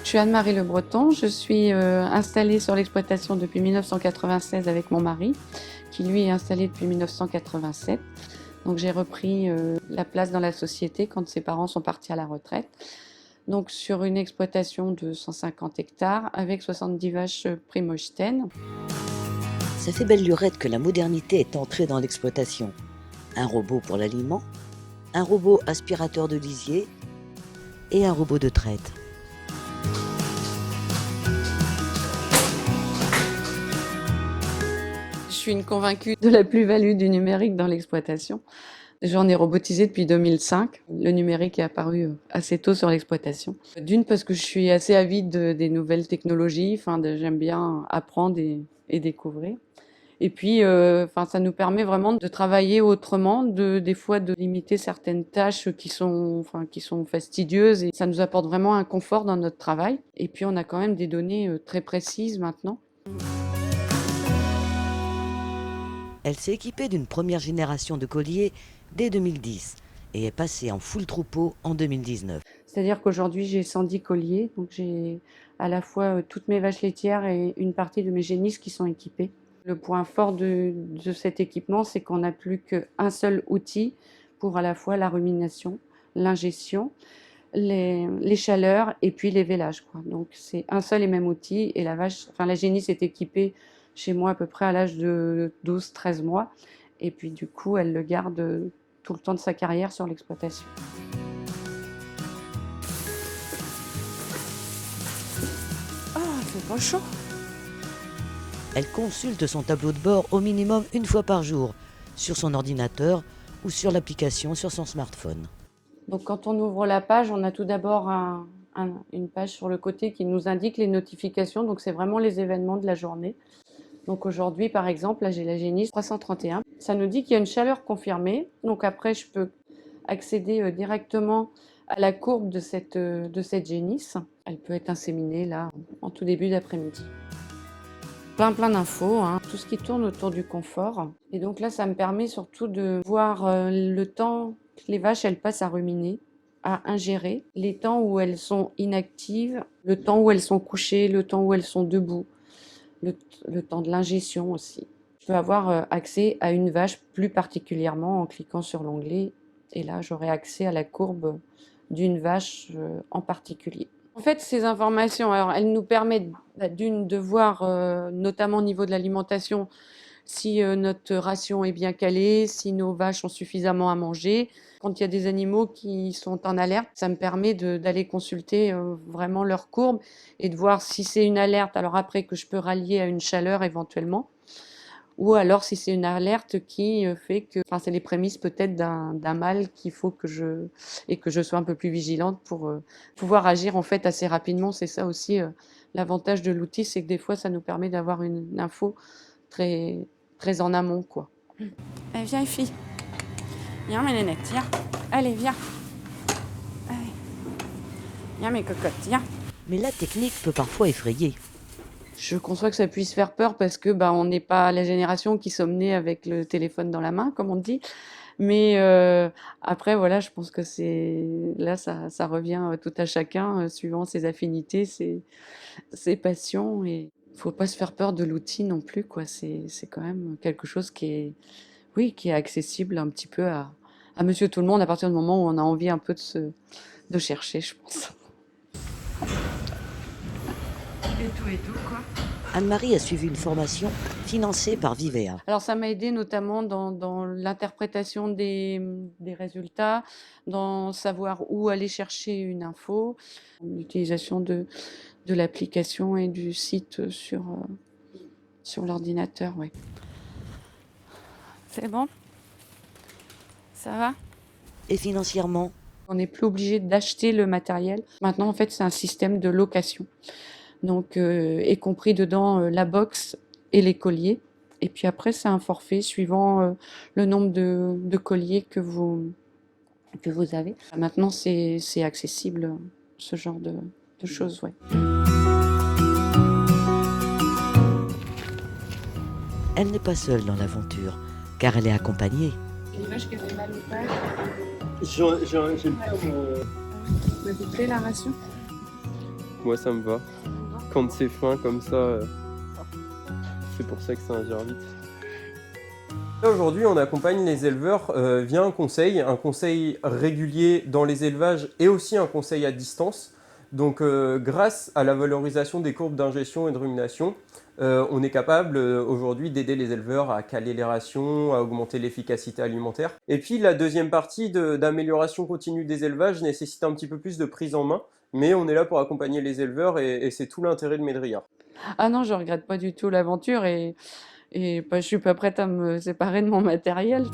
Je suis Anne-Marie Le Breton, je suis installée sur l'exploitation depuis 1996 avec mon mari, qui lui est installé depuis 1987. Donc j'ai repris la place dans la société quand ses parents sont partis à la retraite. Donc sur une exploitation de 150 hectares avec 70 vaches Primosten. Ça fait belle lurette que la modernité est entrée dans l'exploitation. Un robot pour l'aliment, un robot aspirateur de lisier et un robot de traite. Je suis une convaincue de la plus-value du numérique dans l'exploitation. J'en ai robotisé depuis 2005. Le numérique est apparu assez tôt sur l'exploitation. D'une, parce que je suis assez avide des nouvelles technologies. J'aime bien apprendre et découvrir. Et puis, ça nous permet vraiment de travailler autrement, des fois de limiter certaines tâches qui sont fastidieuses. Et ça nous apporte vraiment un confort dans notre travail. Et puis, on a quand même des données très précises maintenant. Elle s'est équipée d'une première génération de colliers dès 2010 et est passée en full troupeau en 2019. C'est-à-dire qu'aujourd'hui, j'ai 110 colliers. Donc, j'ai à la fois toutes mes vaches laitières et une partie de mes génisses qui sont équipées. Le point fort de cet équipement, c'est qu'on n'a plus qu'un seul outil pour à la fois la rumination, l'ingestion, les chaleurs et puis les vélages, quoi. Donc c'est un seul et même outil et la génisse est équipée chez moi à peu près à l'âge de 12-13 mois et puis du coup elle le garde tout le temps de sa carrière sur l'exploitation. Ah, c'est pas chaud. Elle consulte son tableau de bord au minimum une fois par jour, sur son ordinateur ou sur l'application sur son smartphone. Donc quand on ouvre la page, on a tout d'abord une page sur le côté qui nous indique les notifications, donc c'est vraiment les événements de la journée. Donc aujourd'hui, par exemple, là j'ai la génisse 331. Ça nous dit qu'il y a une chaleur confirmée. Donc après, je peux accéder directement à la courbe de cette génisse. Elle peut être inséminée là en tout début d'après-midi. Plein d'infos, hein, tout ce qui tourne autour du confort. Et donc là, ça me permet surtout de voir le temps que les vaches elles passent à ruminer, à ingérer, les temps où elles sont inactives, le temps où elles sont couchées, le temps où elles sont debout. Le temps de l'ingestion aussi. Je peux avoir accès à une vache plus particulièrement en cliquant sur l'onglet et là j'aurai accès à la courbe d'une vache en particulier. En fait, ces informations, alors, elles nous permettent de voir, notamment au niveau de l'alimentation, si notre ration est bien calée, si nos vaches ont suffisamment à manger. Quand il y a des animaux qui sont en alerte, ça me permet d'aller consulter vraiment leur courbe et de voir si c'est une alerte, alors après que je peux rallier à une chaleur éventuellement, ou alors si c'est une alerte qui fait que, c'est les prémices peut-être d'un mal qu'il faut que je sois un peu plus vigilante pour pouvoir agir en fait assez rapidement. C'est ça aussi l'avantage de l'outil, c'est que des fois ça nous permet d'avoir une info très, très en amont, quoi. Allez, viens, fille. Viens, mes nénettes, viens. Allez, viens. Allez. Viens, mes cocottes, viens. Mais la technique peut parfois effrayer. Je conçois que ça puisse faire peur parce que on n'est pas la génération qui sommes nés avec le téléphone dans la main, comme on dit. Mais après, voilà, je pense que ça revient tout à chacun, suivant ses affinités, ses passions. Et il faut pas se faire peur de l'outil non plus, quoi. C'est quand même quelque chose qui est accessible un petit peu à monsieur tout le monde à partir du moment où on a envie un peu de chercher, je pense. Et tout, quoi. Anne-Marie a suivi une formation financée par Vivea. Alors ça m'a aidé notamment dans l'interprétation des résultats, dans savoir où aller chercher une info, l'utilisation de l'application et du site sur l'ordinateur, ouais. C'est bon? Ça va? Et financièrement, On n'est plus obligé d'acheter le matériel. Maintenant, en fait, c'est un système de location. Donc, est compris dedans la box et les colliers. Et puis après, c'est un forfait suivant le nombre de colliers que vous avez. Maintenant, c'est accessible, ce genre de choses, ouais. elle n'est pas seule dans l'aventure, car elle est accompagnée. Une vache qui fait mal ou pas? J'ai le temps. Vous plaît la ration? Moi, ça me va. Quand c'est fin comme ça, c'est pour ça que ça ingère vite. Aujourd'hui, on accompagne les éleveurs via un conseil régulier dans les élevages et aussi un conseil à distance. Donc, grâce à la valorisation des courbes d'ingestion et de rumination, on est capable aujourd'hui d'aider les éleveurs à caler les rations, à augmenter l'efficacité alimentaire. Et puis, la deuxième partie d'amélioration continue des élevages nécessite un petit peu plus de prise en main, mais on est là pour accompagner les éleveurs et c'est tout l'intérêt de Médrillard. Ah non, je regrette pas du tout l'aventure et bah, je suis pas prête à me séparer de mon matériel.